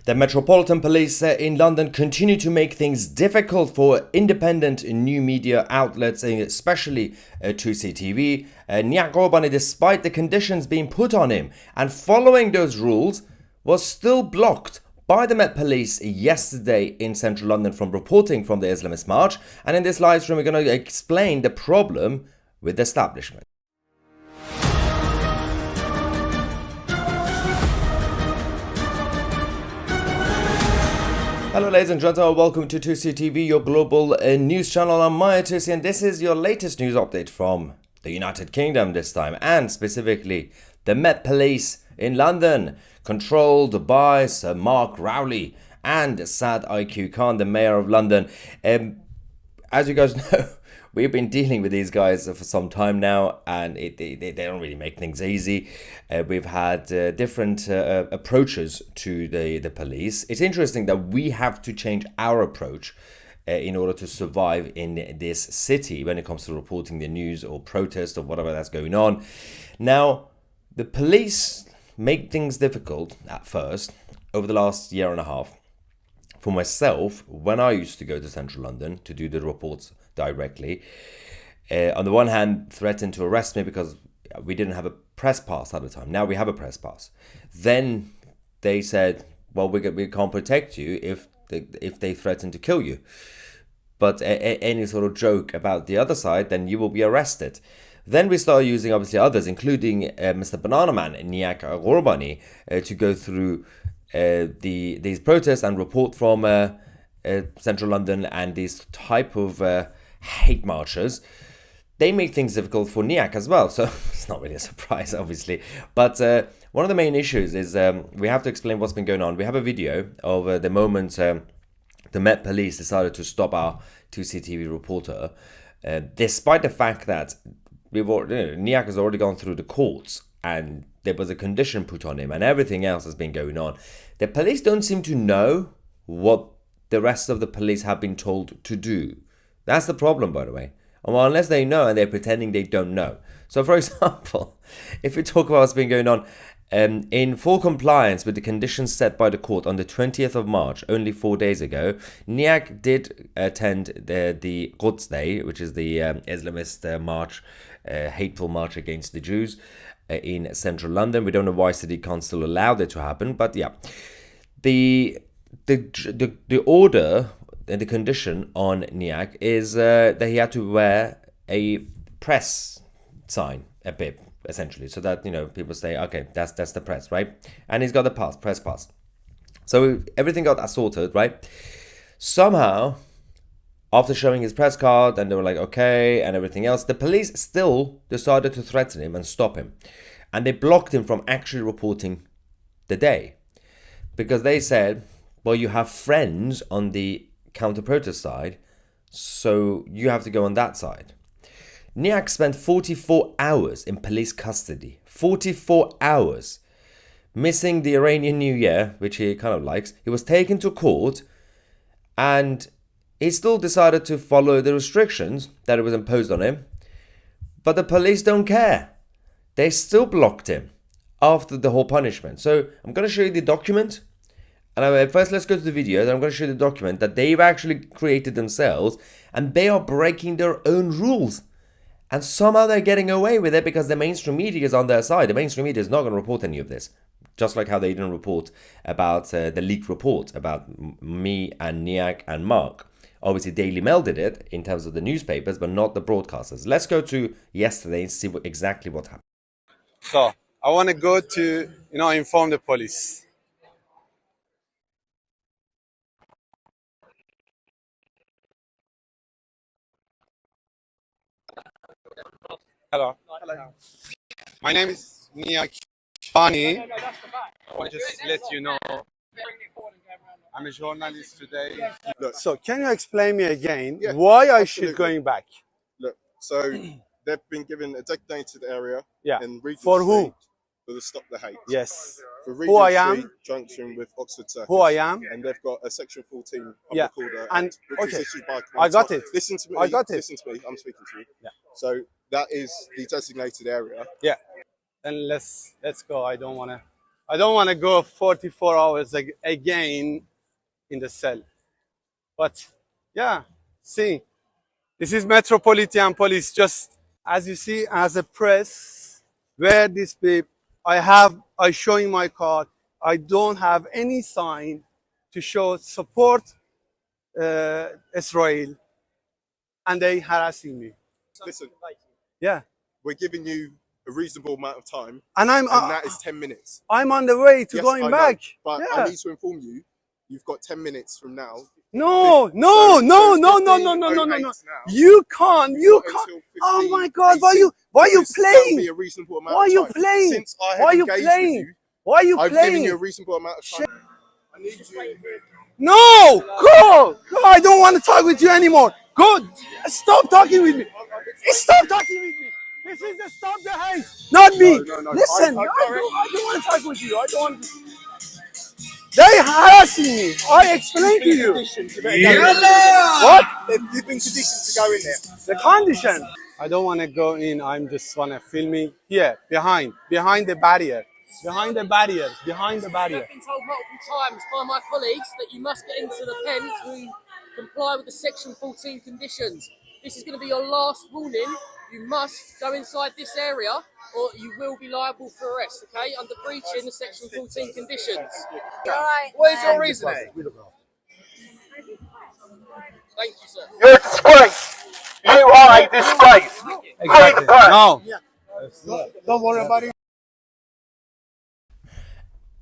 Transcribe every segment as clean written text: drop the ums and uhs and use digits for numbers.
The Metropolitan Police in London continue to make things difficult for independent new media outlets, especially Tousi TV. Niyak, despite the conditions being put on him and following those rules, was still blocked by the Met Police yesterday in central London from reporting from the Islamist march. And in this live stream, we're going to explain the problem with the establishment. Hello ladies and gentlemen, welcome to Tousi TV, your global news channel. I'm Tousi, and this is your latest news update from the United Kingdom this time, and specifically the Met Police in London, controlled by Sir Mark Rowley and Sad IQ Khan, the Mayor of London. As you guys know, we've been dealing with these guys for some time now, and they don't really make things easy. We've had different approaches to the police. It's interesting that we have to change our approach in order to survive in this city when it comes to reporting the news or protest or whatever that's going on. Now, the police make things difficult at first over the last year and a half. For myself, when I used to go to central London to do the reports directly, on the one hand, threatened to arrest me because we didn't have a press pass at the time. Now we have a press pass. Then they said, well, we can't protect you if they threaten to kill you. But any sort of joke about the other side, then you will be arrested. Then we started using, obviously, others, including Mr. Banana Man, Niyak, to go through these protests and report from central London and these type of hate marchers. They make things difficult for Niyak as well, so it's not really a surprise, obviously. But one of the main issues is we have to explain what's been going on. We have a video of the moment the Met Police decided to stop our Tousi TV reporter, despite the fact that Niyak has already gone through the courts and there was a condition put on him and everything else has been going on. The police don't seem to know what the rest of the police have been told to do. That's the problem, by the way. Well, unless they know and they're pretending they don't know. So, for example, if we talk about what's been going on, in full compliance with the conditions set by the court on the 20th of March, only 4 days ago, Niyak did attend the Quds Day, which is the Islamist march, hateful march against the Jews in central London. We don't know why City Council allowed it to happen, but yeah. The order and the condition on Niyak is that he had to wear a press sign, a bib, essentially, so that, people say, okay, that's the press, right? And he's got the press pass. So everything got sorted, right? Somehow, after showing his press card, and they were like, okay, and everything else, the police still decided to threaten him and stop him. And they blocked him from actually reporting the day. Because they said, well, you have friends on the counter-protest side, so you have to go on that side. Niyak spent 44 hours in police custody. 44 hours. Missing the Iranian New Year, which he kind of likes. He was taken to court, and he still decided to follow the restrictions that was imposed on him. But the police don't care. They still blocked him after the whole punishment. So I'm going to show you the document. And first, let's go to the video. Then I'm going to show you the document that they've actually created themselves. And they are breaking their own rules. And somehow they're getting away with it because the mainstream media is on their side. The mainstream media is not going to report any of this. Just like how they didn't report about the leaked report about me and Niyak and Mark. Obviously, Daily Mail did it in terms of the newspapers, but not the broadcasters. Let's go to yesterday and see exactly what happened. So, I want to go to, inform the police. Hello. My name is Niyak. I want to just let you know I'm a journalist today. Look, so can you explain me again absolutely. why I should going back? Look, so they've been given a designated area in Regent For Street who? for the Stop the Hate. Yes. For Who I Regent am? Street junction with Oxford Circus. Who I am? And they've got a section 14 Yeah. public order And act, which is issued by I got it. Listen to me. I got it. Listen to me. I'm speaking to you. Yeah. So that is the designated area. Yeah. Then let's go. I don't want to I don't want to go 44 hours again in the cell. But yeah, see, this is Metropolitan Police. Just as you see, as a press, where this people, I showing my card. I don't have any sign to show support Israel, and they harassing me. Listen, Yeah, we're giving you a reasonable amount of time, and and that is 10 minutes. I'm on the way to Yes, going I know, back. but Yeah. I need to inform you, you've got 10 minutes from now. No, So no, no, no, no, 15:08 no, no, no, no, no. now, You can't. You you've got can't. until Oh my 15:18, God! Why are you because that would be playing? a reasonable amount Why are of you time. playing? Since I Why have are you engaged playing? with you, Why are you I've playing? given you a reasonable amount of time. I need you. No, go. I don't want to talk with you anymore. Go. Stop talking with me. Stop talking with me. This is the stop the hate, not me. No. Listen, I don't want to talk with you. I don't want to. They harassing me. I explained to you. What? You've been conditioned to go in there. The condition. I don't want to go in. I just want to film me here, behind the barrier. Behind the barrier. Behind the barrier. I've been told multiple times by my colleagues that you must get into the pen to comply with the Section 14 conditions. This is going to be your last warning. You must go inside this area or you will be liable for arrest, okay? Under breaching the Section 14 conditions. Right. What is your reasoning? Thank you, sir. You're a disgrace. You are a disgrace. Exactly. No. Don't worry about it.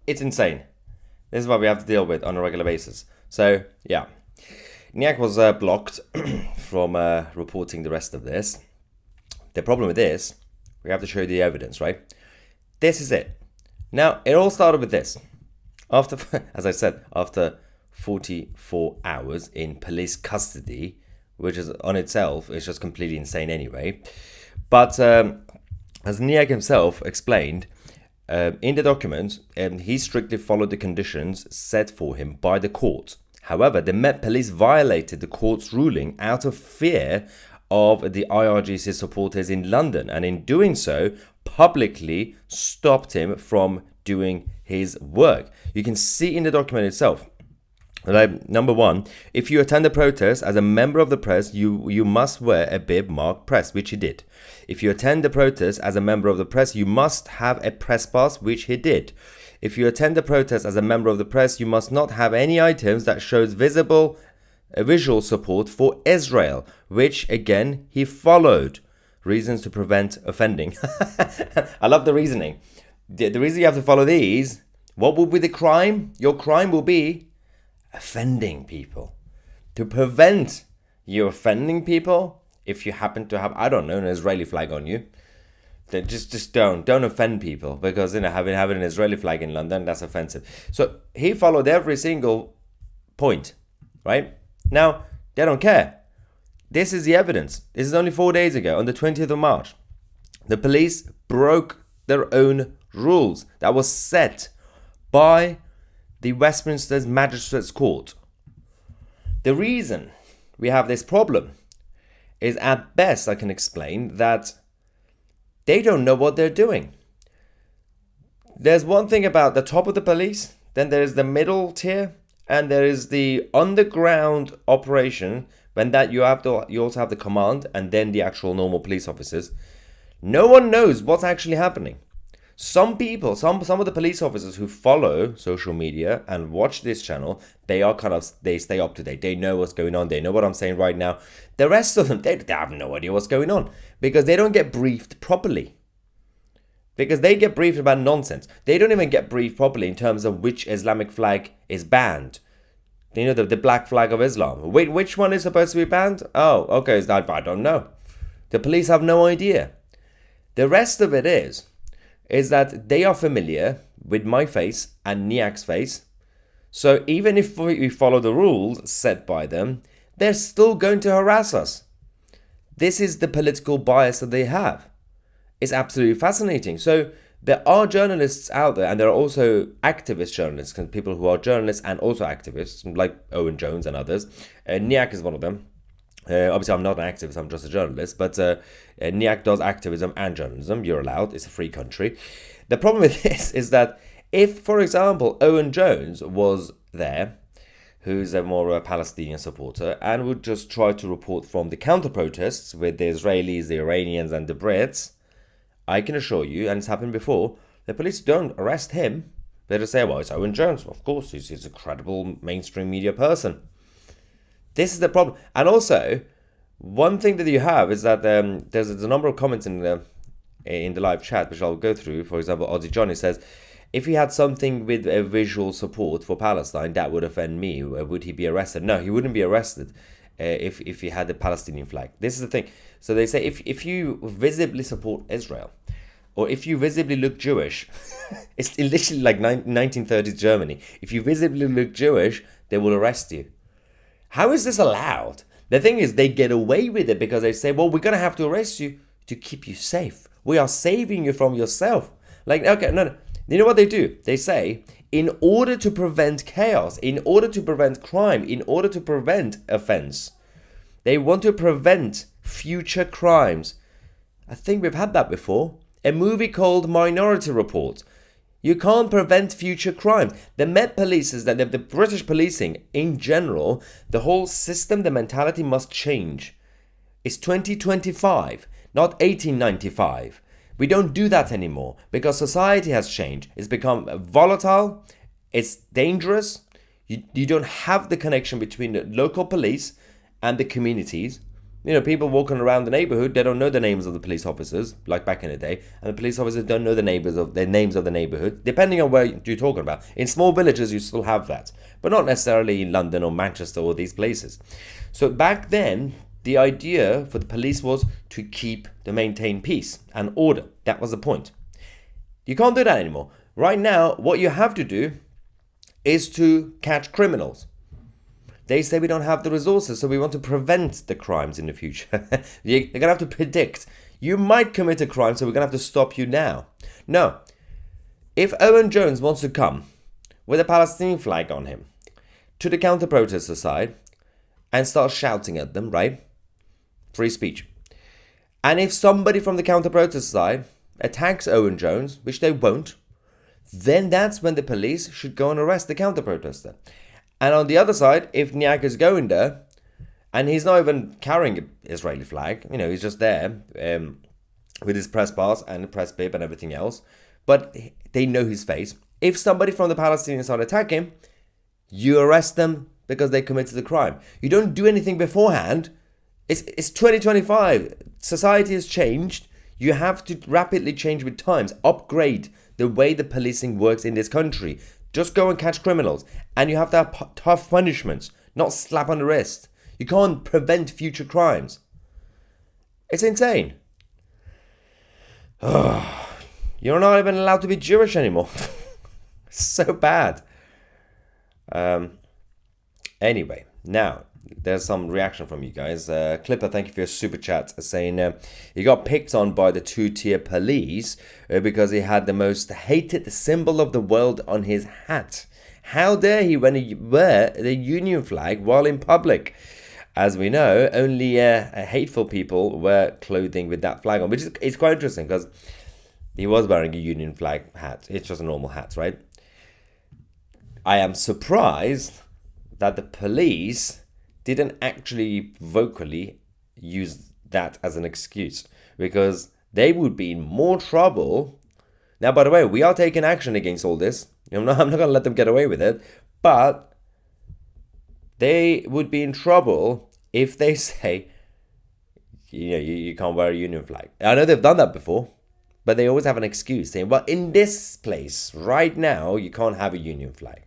It's insane. This is what we have to deal with on a regular basis. So, yeah. Niyak was blocked from reporting the rest of this. The problem with this, we have to show you the evidence, right? This is it. Now, it all started with this. After, as I said, after 44 hours in police custody, which is on itself is just completely insane anyway. But as Niyak himself explained, in the document, he strictly followed the conditions set for him by the court. However, the Met Police violated the court's ruling out of fear of the IRGC supporters in London, and in doing so, publicly stopped him from doing his work. You can see in the document itself. Number one, if you attend a protest as a member of the press, you must wear a bib marked press, which he did. If you attend the protest as a member of the press, you must have a press pass, which he did. If you attend the protest as a member of the press, you must not have any items that shows visual support for Israel, which again he followed. Reasons to prevent offending. I love the reasoning. The reason you have to follow these, what will be the crime? Your crime will be offending people. To prevent you offending people, if you happen to have, I don't know, an Israeli flag on you, then just don't offend people, because having an Israeli flag in London, that's offensive. So he followed every single point, right? Now they don't care. This is the evidence. This is only 4 days ago, on the 20th of March. The police broke their own rules that was set by the Westminster Magistrates Court. The reason we have this problem is, at best, I can explain that they don't know what they're doing. There's one thing about the top of the police, then there is the middle tier, and there is the underground operation. When that you also have the command, and then the actual normal police officers. No one knows what's actually happening. Some people, some of the police officers who follow social media and watch this channel, they stay up to date. They know what's going on. They know what I'm saying right now. The rest of them, they have no idea what's going on, because they don't get briefed properly. Because they get briefed about nonsense. They don't even get briefed properly in terms of which Islamic flag is banned. You know, the black flag of Islam. Wait, which one is supposed to be banned? Oh, okay, is that? I don't know. The police have no idea. The rest of it is that they are familiar with my face and Niyak's face. So even if we follow the rules set by them, they're still going to harass us. This is the political bias that they have. It's absolutely fascinating. So there are journalists out there, and there are also activist journalists, people who are journalists and also activists, like Owen Jones and others. Niyak is one of them. Obviously, I'm not an activist, I'm just a journalist, but Niyak does activism and journalism. You're allowed, it's a free country. The problem with this is that If, for example, Owen Jones was there, who's a more Palestinian supporter, and would just try to report from the counter-protests with the Israelis, the Iranians, and the Brits, I can assure you, and it's happened before, the police don't arrest him. They just say, well, it's Owen Jones. Of course, he's a credible mainstream media person. This is the problem. And also, one thing that you have is that there's a number of comments in the live chat, which I'll go through. For example, Ozzy Johnny says, if he had something with a visual support for Palestine, that would offend me. Would he be arrested? No, he wouldn't be arrested if he had the Palestinian flag. This is the thing. So they say if you visibly support Israel, or if you visibly look Jewish, it's literally like 1930s Germany. If you visibly look Jewish, they will arrest you. How is this allowed? The thing is, they get away with it because they say, well, we're going to have to arrest you to keep you safe. We are saving you from yourself. Like, okay, no. You know what they do? They say, in order to prevent chaos, in order to prevent crime, in order to prevent offense, they want to prevent future crimes. I think we've had that before. A movie called Minority Report. You can't prevent future crime. The Met Police is that the British policing in general, the whole system, the mentality must change. It's 2025, not 1895. We don't do that anymore because society has changed. It's become volatile. It's dangerous. You don't have the connection between the local police and the communities. You know, people walking around the neighborhood, they don't know the names of the police officers, like back in the day. And the police officers don't know the names of the neighborhood, depending on where you're talking about. In small villages, you still have that, but not necessarily in London or Manchester or these places. So back then, the idea for the police was to maintain peace and order. That was the point. You can't do that anymore. Right now, what you have to do is to catch criminals. They say we don't have the resources, so we want to prevent the crimes in the future. You're going to have to predict. You might commit a crime, so we're going to have to stop you now. No. If Owen Jones wants to come with a Palestinian flag on him to the counter-protester side and start shouting at them, right? Free speech. And if somebody from the counter-protest side attacks Owen Jones, which they won't, then that's when the police should go and arrest the counter-protester. And on the other side, if Niyak is going there, and he's not even carrying an Israeli flag, you know, he's just there with his press pass and the press bib and everything else, but they know his face. If somebody from the Palestinian side attack him, you arrest them because they committed the crime. You don't do anything beforehand. It's 2025. Society has changed. You have to rapidly change with times, upgrade the way the policing works in this country. Just go and catch criminals. And you have to have tough punishments, not slap on the wrist. You can't prevent future crimes. It's insane. You're not even allowed to be Jewish anymore. So bad. Anyway, now, there's some reaction from you guys. Clipper, thank you for your super chat, saying he got picked on by the two-tier police because he had the most hated symbol of the world on his hat. How dare he when he wear the Union flag while in public? As we know, only hateful people wear clothing with that flag on, which is quite interesting because he was wearing a Union flag hat. It's just a normal hat, right? I am surprised that the police didn't actually vocally use that as an excuse, because they would be in more trouble. Now, by the way, we are taking action against all this. I'm not going to let them get away with it, but they would be in trouble if they say, you can't wear a Union flag. I know they've done that before, but they always have an excuse saying, well, in this place right now, you can't have a Union flag.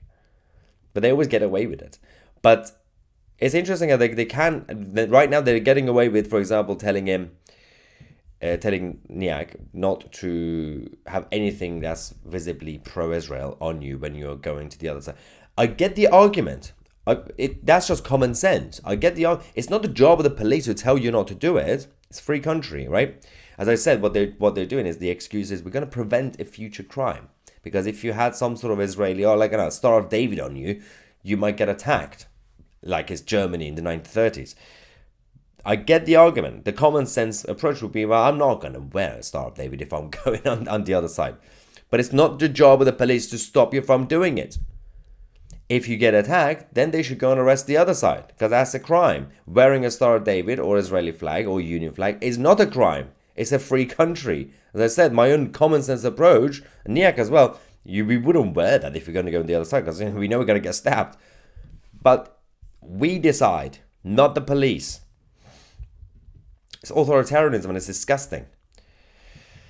But they always get away with it. But it's interesting that they can. Right now, they're getting away with, for example, telling Niyak not to have anything that's visibly pro-Israel on you when you're going to the other side. I get the argument. That's just common sense. I get the. It's not the job of the police to tell you not to do it. It's a free country, right? As I said, what they're doing is the excuse is we're going to prevent a future crime, because if you had some sort of Israeli or like a Star of David on you, you might get attacked. Like it's Germany in the 1930s. I get the argument. The common sense approach would be, well, I'm not going to wear a Star of David if I'm going on the other side. But it's not the job of the police to stop you from doing it. If you get attacked, then they should go and arrest the other side, because that's a crime. Wearing a Star of David or Israeli flag or Union flag is not a crime. It's a free country. As I said, my own common sense approach, and Niyak as well, we wouldn't wear that if you're going to go on the other side, because we know we're going to get stabbed. But we decide, not the police. It's authoritarianism and it's disgusting.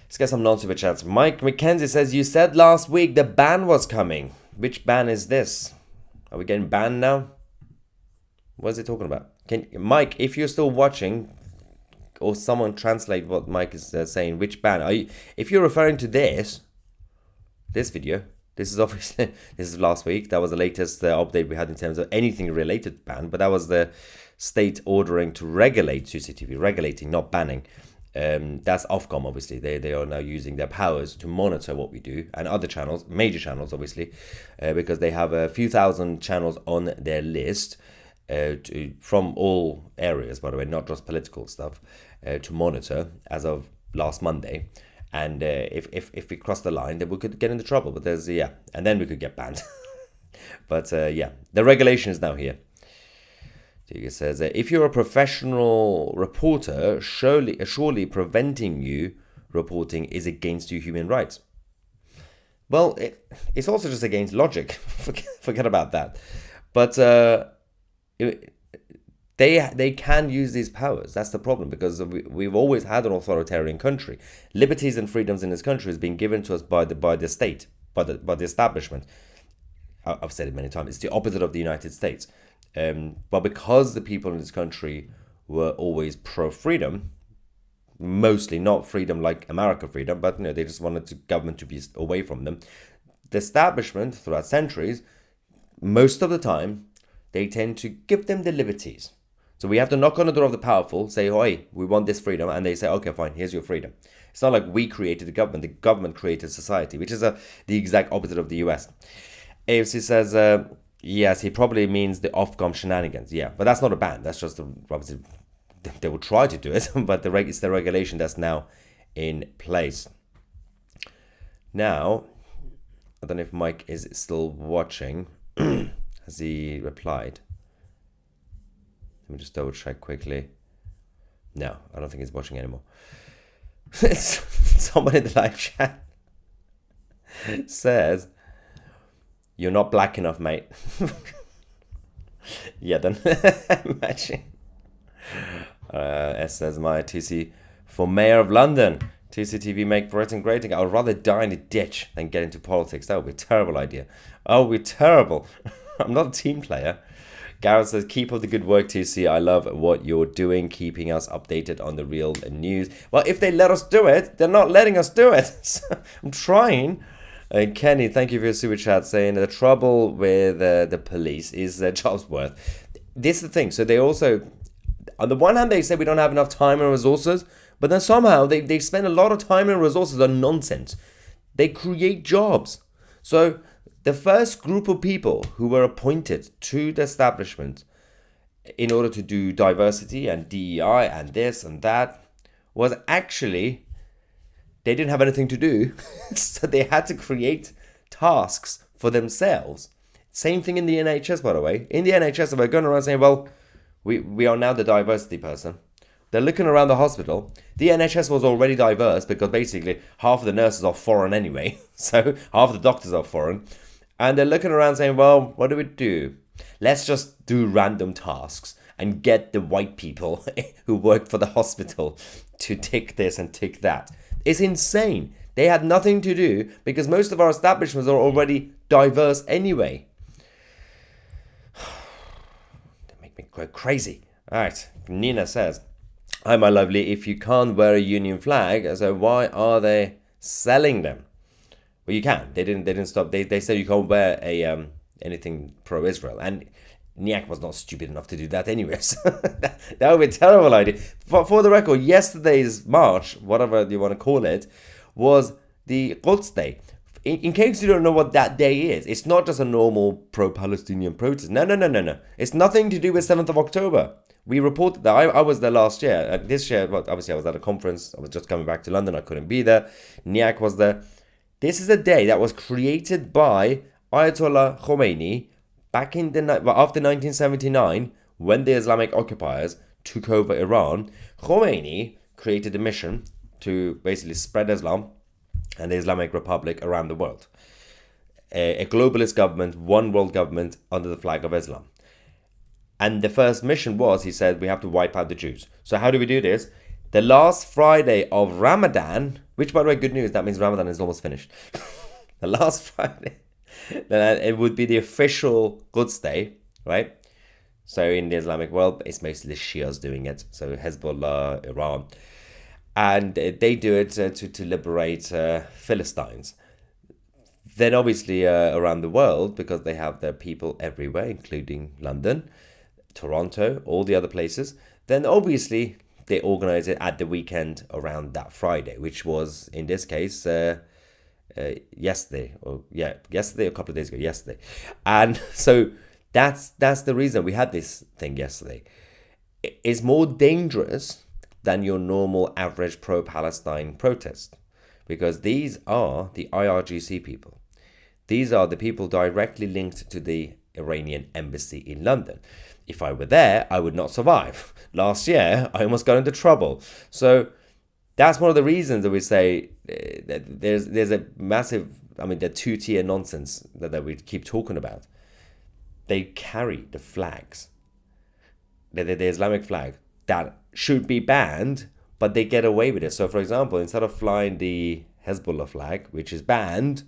Let's get some non-super chats. Mike McKenzie says, you said last week the ban was coming. Which ban is this? Are we getting banned now? What is he talking about? Mike, if you're still watching, or someone translate what Mike is saying, which ban? If you're referring to this video, this is obviously, this is last week. That was the latest update we had in terms of anything related to ban, but that was the state ordering to regulate CCTV, regulating, not banning. That's Ofcom, obviously. They are now using their powers to monitor what we do, and other channels, major channels, obviously, because they have a few thousand channels on their list from all areas, by the way, not just political stuff, to monitor as of last Monday. And if we cross the line, then we could get into trouble. But there's, and then we could get banned. But the regulation is now here. It says, if you're a professional reporter, surely preventing you reporting is against your human rights. Well, it's also just against logic. Forget about that. But they can use these powers. That's the problem, because we've always had an authoritarian country. Liberties and freedoms in this country has been given to us by the state, by the establishment. I've said it many times. It's the opposite of the United States. But because the people in this country were always pro-freedom, mostly not freedom like America freedom, but they just wanted the government to be away from them. The establishment throughout centuries, most of the time, they tend to give them the liberties. So we have to knock on the door of the powerful, say, "Hey, we want this freedom," and they say, "Okay, fine, here's your freedom." It's not like we created the government; the government created society, which is the exact opposite of the US. AFC says, yes, he probably means the Ofcom shenanigans. Yeah, but that's not a ban. That's just obviously they will try to do it, but it's the regulation that's now in place. Now, I don't know if Mike is still watching. Has he replied? Let me just double check quickly. No, I don't think he's watching anymore. Someone in the live chat says, "You're not black enough, mate." Yeah, then imagine. S says, my Tousi for Mayor of London. Tousi TV make Britain great again. I would rather die in a ditch than get into politics. That would be a terrible idea. Oh, it would be terrible. I'm not a team player. Gareth says, keep up the good work, Tousi. I love what you're doing, keeping us updated on the real news. Well, if they let us do it, they're not letting us do it. So I'm trying. Kenny, thank you for your super chat, saying the trouble with the police is their job's worth. This is the thing. So they also, on the one hand, they say we don't have enough time and resources, but then somehow they spend a lot of time and resources on nonsense. They create jobs. So the first group of people who were appointed to the establishment in order to do diversity and DEI and this and that was actually, they didn't have anything to do. So they had to create tasks for themselves. Same thing in the NHS, by the way. In the NHS, we're going around saying, well, we are now the diversity person. They're looking around the hospital. The NHS was already diverse because basically half of the nurses are foreign anyway. So half the doctors are foreign. And they're looking around saying, well, what do we do? Let's just do random tasks and get the white people who work for the hospital to tick this and tick that. It's insane. They had nothing to do because most of our establishments are already diverse anyway. They make me go crazy. All right, Nina says, hi, my lovely, if you can't wear a union flag, so why are they selling them? Well, you can. They didn't stop. They said you can't wear a anything pro-Israel, and Niyak was not stupid enough to do that anyway. So that would be a terrible idea. For the record, yesterday's march, whatever you want to call it, was the Quds Day. In case you don't know what that day is, it's not just a normal pro-Palestinian protest. No. It's nothing to do with 7th of October. We reported that. I was there last year. This year, well, obviously I was at a conference. I was just coming back to London. I couldn't be there. Niyak was there. This is a day that was created by Ayatollah Khomeini back in after 1979, when the Islamic occupiers took over Iran. Khomeini created a mission to basically spread Islam and the Islamic Republic around the world. A globalist government, one world government under the flag of Islam. And the first mission was, he said, we have to wipe out the Jews. So how do we do this? The last Friday of Ramadan, which, by the way, good news, that means Ramadan is almost finished. The last Friday, it would be the official Quds Day, right? So in the Islamic world, it's mostly the Shias doing it. So Hezbollah, Iran. And they do it to liberate Philistines. Then obviously around the world, because they have their people everywhere, including London, Toronto, all the other places, then obviously they organize it at the weekend around that Friday, which was, in this case, yesterday, yesterday, a couple of days ago, yesterday. And so that's the reason we had this thing yesterday. It's more dangerous than your normal average pro-Palestine protest, because these are the IRGC people. These are the people directly linked to the Iranian embassy in London. If I were there, I would not survive. Last year, I almost got into trouble. So that's one of the reasons that we say that there's a massive, the two-tier nonsense that we keep talking about. They carry the flags, the Islamic flag, that should be banned, but they get away with it. So, for example, instead of flying the Hezbollah flag, which is banned,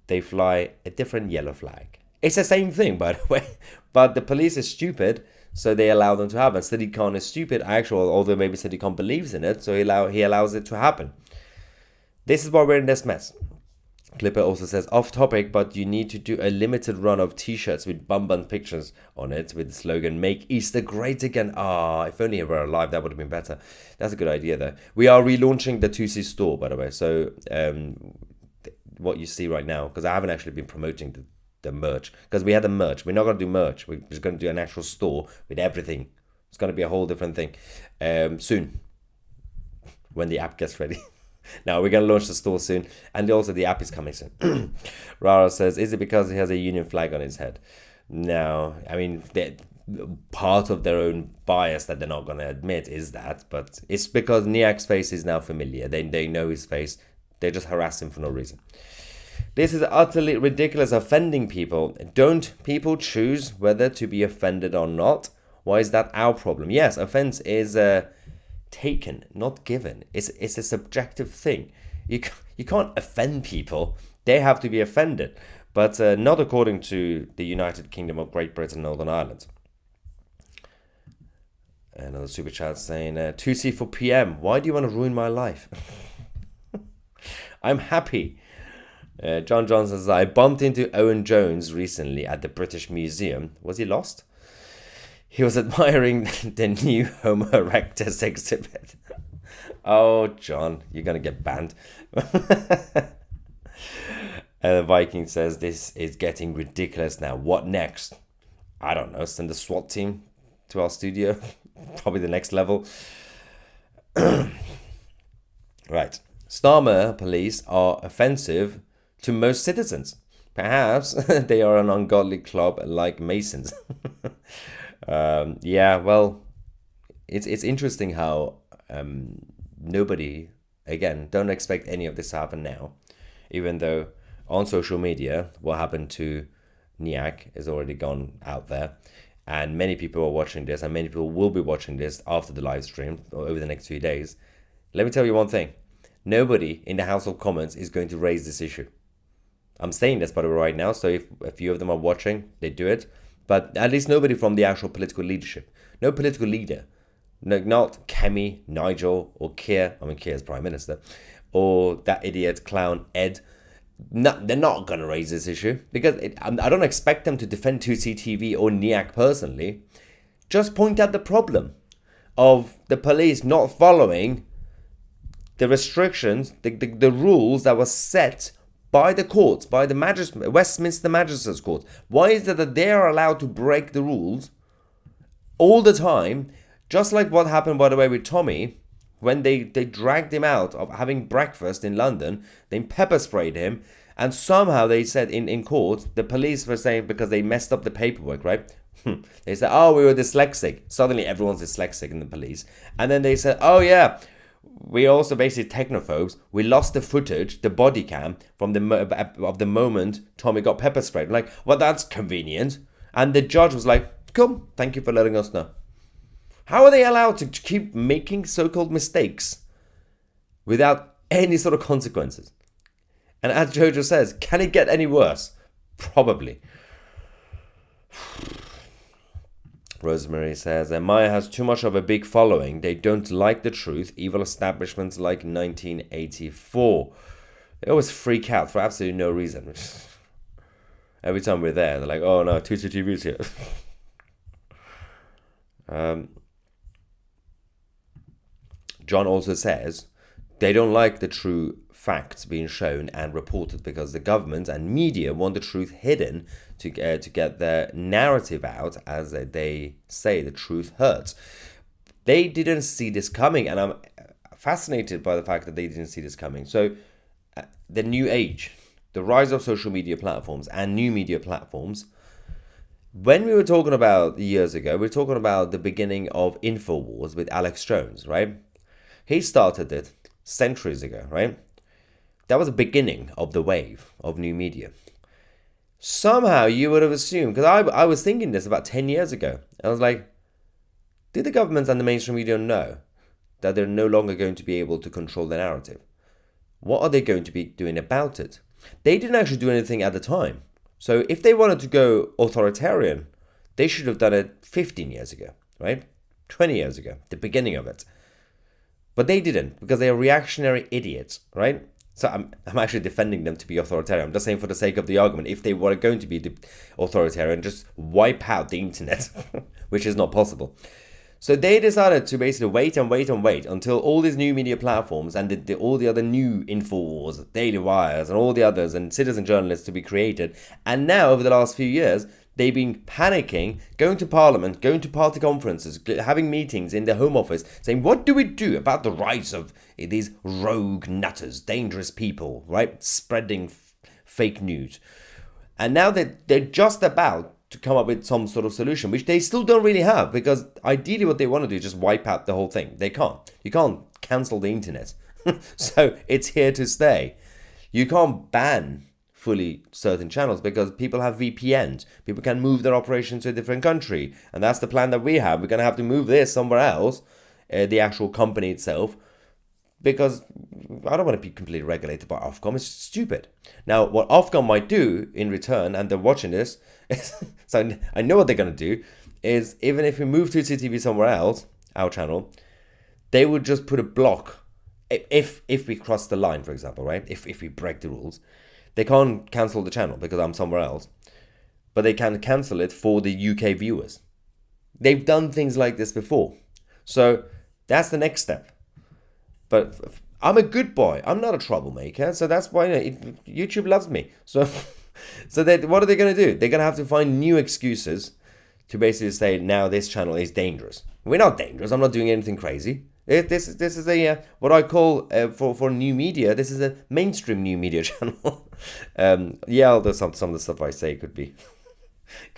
they fly a different yellow flag. It's the same thing, by the way, but the police is stupid, so they allow them to happen. Sadiq Khan is stupid, although maybe Sadiq Khan believes in it, so he allows it to happen. This is why we're in this mess. Clipper also says, off topic, but you need to do a limited run of t-shirts with Bumban pictures on it with the slogan, make Easter great again. If only I were alive, that would have been better. That's a good idea, though. We are relaunching the Tousi store, by the way, so what you see right now, because I haven't actually been promoting the merch, because we had the merch. We're not going to do merch. We're just going to do an actual store with everything. It's going to be a whole different thing soon, when the app gets ready. Now, we're going to launch the store soon, and also the app is coming soon. Rara says, is it because he has a Union flag on his head? No, part of their own bias that they're not going to admit is that, but it's because Niyak's face is now familiar. They know his face. They just harass him for no reason. This is utterly ridiculous, offending people. Don't people choose whether to be offended or not? Why is that our problem? Yes, offense is taken, not given. It's a subjective thing. You can't offend people. They have to be offended, but not according to the United Kingdom of Great Britain and Northern Ireland. Another super chat saying, Tousi for PM. Why do you want to ruin my life? I'm happy. John Johnson says, I bumped into Owen Jones recently at the British Museum. Was he lost? He was admiring the new Homo erectus exhibit. Oh, John, you're going to get banned. Viking says, this is getting ridiculous now. What next? I don't know. Send the SWAT team to our studio. Probably the next level. Right. Starmer police are offensive to most citizens. Perhaps they are an ungodly club like Masons. Well, it's interesting how nobody, again, don't expect any of this to happen now, even though on social media what happened to Niyak is already gone out there, and many people are watching this, and many people will be watching this after the live stream or over the next few days. Let me tell you one thing. Nobody in the House of Commons is going to raise this issue. I'm saying this, by the way, right now, so if a few of them are watching, they do it. But at least nobody from the actual political leadership. No political leader. No, not Kemi, Nigel, or Keir. Keir's Prime Minister. Or that idiot clown, Ed. No, they're not going to raise this issue. Because I don't expect them to defend Tousi TV or Niyak personally. Just point out the problem of the police not following the restrictions, the rules that were set by the courts, by the Westminster Magistrates Court. Why is it that they are allowed to break the rules all the time, just like what happened, by the way, with Tommy when they dragged him out of having breakfast in London, they pepper sprayed him, and somehow they said in court, the police were saying, because they messed up the paperwork, right? They said, oh, we were dyslexic. Suddenly everyone's dyslexic in the police. And then they said, oh yeah, we also basically technophobes. We lost the footage, the body cam from the moment Tommy got pepper sprayed. I'm like, well, that's convenient. And the judge was like, cool, thank you for letting us know. How are they allowed to keep making so-called mistakes without any sort of consequences? And as Jojo says, can it get any worse? Probably. Rosemary says, Maya has too much of a big following. They don't like the truth. Evil establishments like 1984. They always freak out for absolutely no reason. Every time we're there, they're like, oh no, Tousi TV's here. John also says, they don't like the true facts being shown and reported because the government and media want the truth hidden to get their narrative out. As they say, the truth hurts. They didn't see this coming, and I'm fascinated by the fact that they didn't see this coming. So the new age, the rise of social media platforms and new media platforms. When we were talking about years ago, we were talking about the beginning of InfoWars with Alex Jones, right? He started it centuries ago, right? That was the beginning of the wave of new media. Somehow you would have assumed, because I was thinking this about 10 years ago. I was like, did the government and the mainstream media know that they're no longer going to be able to control the narrative? What are they going to be doing about it? They didn't actually do anything at the time. So if they wanted to go authoritarian, they should have done it 15 years ago, right? 20 years ago, the beginning of it. But they didn't, because they are reactionary idiots, right? So I'm actually defending them to be authoritarian. I'm just saying, for the sake of the argument, if they were going to be authoritarian, just wipe out the internet, which is not possible. So they decided to basically wait until all these new media platforms and all the other new InfoWars, Daily Wires, and all the others, and citizen journalists to be created. And now, over the last few years, they've been panicking, going to parliament, going to party conferences, having meetings in their home office, saying, what do we do about the rise of these rogue nutters, dangerous people, right? Spreading fake news. And now they're just about to come up with some sort of solution, which they still don't really have, because ideally what they want to do is just wipe out the whole thing. They can't. You can't cancel the internet. So it's here to stay. You can't ban fully certain channels because people have VPNs. People can move their operations to a different country. And that's the plan that we have. We're going to have to move this somewhere else, the actual company itself, because I don't want to be completely regulated by Ofcom. It's stupid. Now, what Ofcom might do in return, and they're watching this, so I know what they're going to do, is even if we move to CTV somewhere else, our channel, they would just put a block. If we cross the line, for example, right? If we break the rules, they can't cancel the channel because I'm somewhere else. But they can cancel it for the UK viewers. They've done things like this before. So that's the next step. But I'm a good boy. I'm not a troublemaker. So that's why YouTube loves me. So what are they going to do? They're going to have to find new excuses to basically say, now this channel is dangerous. We're not dangerous. I'm not doing anything crazy. This is a what I call for new media. This is a mainstream new media channel. Although some of the stuff I say could be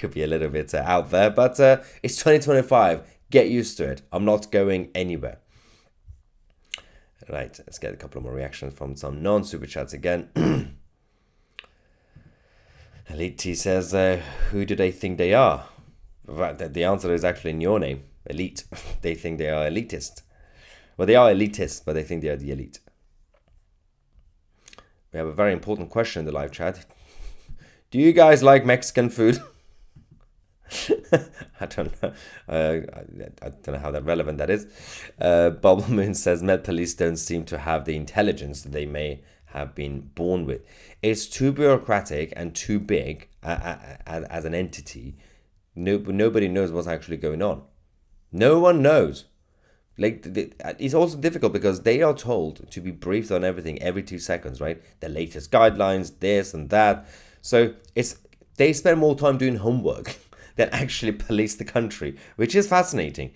a little bit out there, but it's 2025. Get used to it. I'm not going anywhere. Right, let's get a couple of more reactions from some non-super chats again. Elite T says, who do they think they are? The answer is actually in your name, elite. They think they are elitist. Well, they are elitists, but they think they are the elite. We have a very important question in the live chat. Do you guys like Mexican food? I don't know. I don't know how that relevant that is. Bubble Moon says Met Police don't seem to have the intelligence that they may have been born with. It's too bureaucratic and too big as an entity. Nobody knows what's actually going on. No one knows. Like, it's also difficult because they are told to be briefed on everything every 2 seconds, right? The latest guidelines, this and that. So they spend more time doing homework than actually police the country, which is fascinating.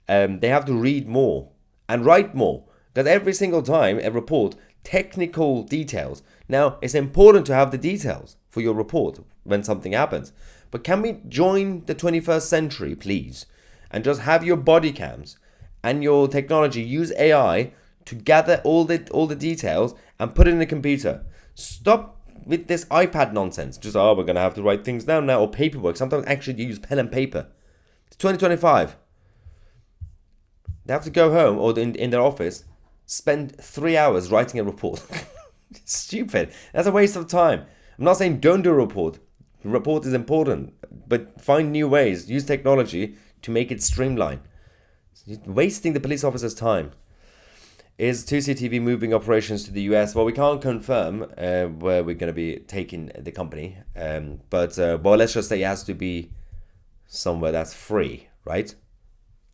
They have to read more and write more Because every single time a report, technical details. Now, it's important to have the details for your report when something happens. But can we join the 21st century, please? And just have your body cams and your technology use AI to gather all the details and put it in the computer. Stop with this iPad nonsense. Just, we're going to have to write things down now, or paperwork. Sometimes actually use pen and paper. It's 2025. They have to go home or in their office, spend 3 hours writing a report. Stupid. That's a waste of time. I'm not saying don't do a report. The report is important, but find new ways. Use technology to make it streamlined. You're wasting the police officer's time. Is Tousi TV moving operations to the US? Well, we can't confirm where we're going to be taking the company. But let's just say it has to be somewhere that's free, right?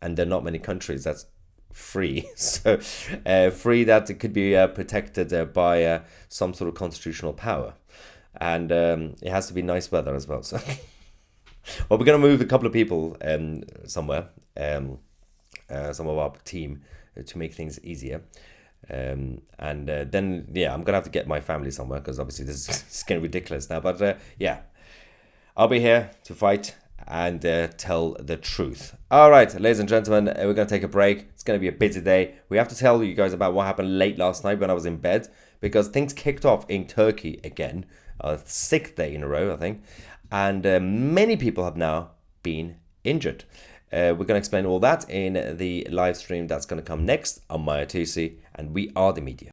And there are not many countries that's free. So free that it could be protected by some sort of constitutional power. And it has to be nice weather as well. So, well, we're going to move a couple of people somewhere, some of our team, to make things easier. Then, I'm going to have to get my family somewhere because obviously this is getting ridiculous now. But I'll be here to fight and tell the truth. All right, ladies and gentlemen, we're going to take a break. It's going to be a busy day. We have to tell you guys about what happened late last night when I was in bed, because things kicked off in Turkey again, a 6th day in a row, I think. And many people have now been injured. We're going to explain all that in the live stream that's going to come next on Maya Tousi, and we are the media.